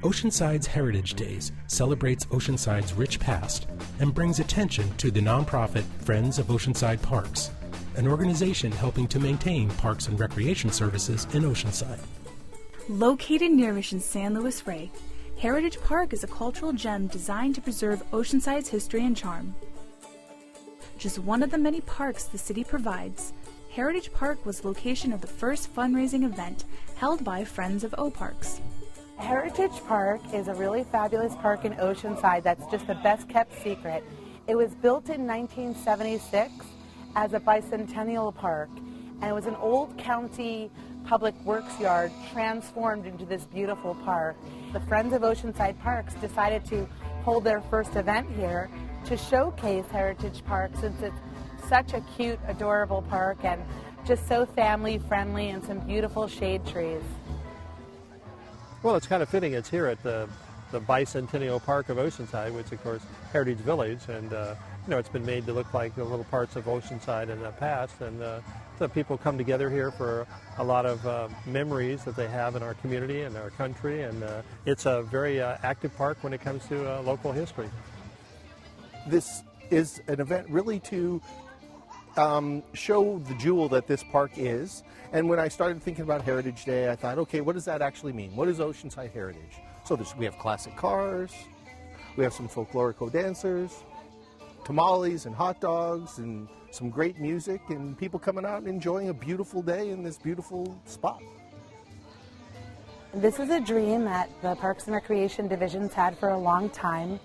Oceanside's Heritage Days celebrates Oceanside's rich past and brings attention to the nonprofit Friends of Oceanside Parks, an organization helping to maintain parks and recreation services in Oceanside. Located near Mission San Luis Rey, Heritage Park is a cultural gem designed to preserve Oceanside's history and charm. Just one of the many parks the city provides, Heritage Park was the location of the first fundraising event held by Friends of O Parks. Heritage Park is a really fabulous park in Oceanside that's just the best kept secret. It was built in 1976 as a bicentennial park, and it was an old county public works yard transformed into this beautiful park. The Friends of Oceanside Parks decided to hold their first event here to showcase Heritage Park, since it's such a cute, adorable park and just so family friendly and some beautiful shade trees. Well, it's kind of fitting. It's here at the Bicentennial Park of Oceanside, which, of course, Heritage Village, and it's been made to look like the little parts of Oceanside in the past, and so people come together here for a lot of memories that they have in our community and our country, and it's a very active park when it comes to local history. This is an event really to show the jewel that this park is. And when I started thinking about Heritage Day, I thought, okay, what does that actually mean? What is Oceanside Heritage? So we have classic cars, we have some folklorico dancers, tamales and hot dogs, and some great music, and people coming out and enjoying a beautiful day in this beautiful spot. This is a dream that the Parks and Recreation Division's had for a long time.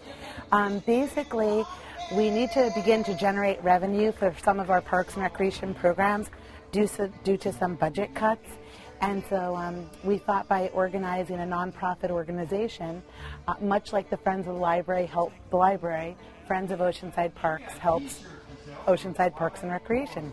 Basically, we need to begin to generate revenue for some of our Parks and Recreation programs due to some budget cuts. And so we thought by organizing a nonprofit organization, much like the Friends of the Library help the library, Friends of Oceanside Parks helps Oceanside Parks and Recreation.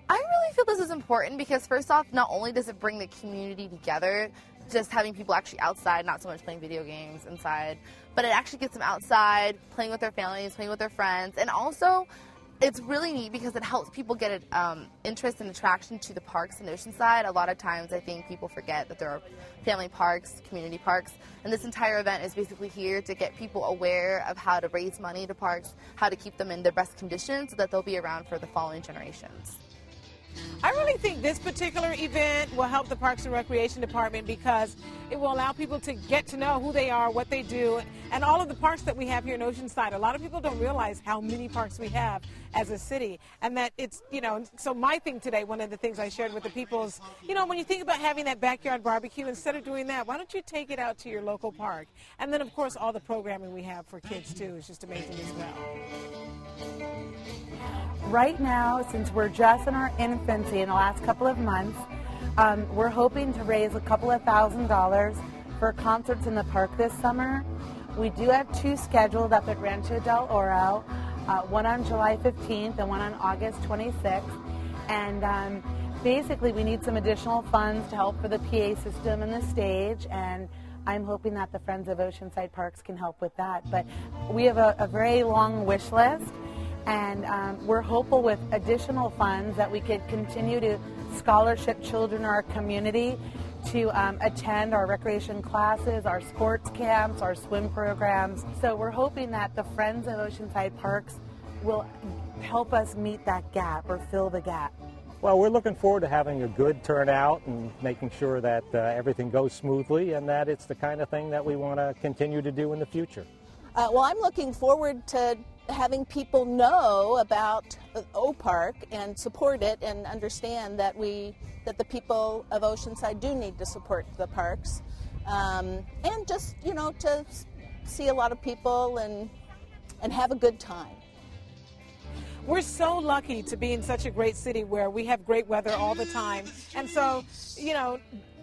I really feel this is important because, first off, not only does it bring the community together, just having people actually outside, not so much playing video games inside, but it actually gets them outside, playing with their families, playing with their friends, and also it's really neat because it helps people get an interest and attraction to the parks in Oceanside. A lot of times I think people forget that there are family parks, community parks, and this entire event is basically here to get people aware of how to raise money to parks, how to keep them in their best condition so that they'll be around for the following generations. I really think this particular event will help the Parks and Recreation Department because it will allow people to get to know who they are, what they do, and all of the parks that we have here in Oceanside. A lot of people don't realize how many parks we have as a city, and that it's, so my thing today, one of the things I shared with the people is, when you think about having that backyard barbecue, instead of doing that, why don't you take it out to your local park? And then, of course, all the programming we have for kids, too, is just amazing as well. Right now, since we're just in our infancy in the last couple of months, we're hoping to raise a couple of $1,000s for concerts in the park this summer. We do have two scheduled up at Rancho del Oro, one on July 15th and one on August 26th. And basically, we need some additional funds to help for the PA system and the stage, and I'm hoping that the Friends of Oceanside Parks can help with that. But we have a very long wish list. And we're hopeful with additional funds that we could continue to scholarship children in our community to attend our recreation classes, our sports camps, our swim programs. So we're hoping that the Friends of Oceanside Parks will help us meet that gap or fill the gap. Well, we're looking forward to having a good turnout and making sure that everything goes smoothly and that it's the kind of thing that we want to continue to do in the future. Well, I'm looking forward to having people know about O Park and support it and understand that the people of Oceanside do need to support the parks, and just to see a lot of people and have a good time. We're so lucky to be in such a great city where we have great weather all the time, and so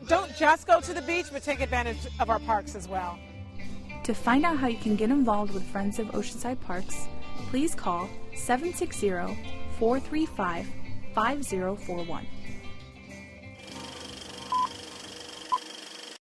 don't just go to the beach, but take advantage of our parks as well. To find out how you can get involved with Friends of Oceanside Parks, please call 760-435-5041.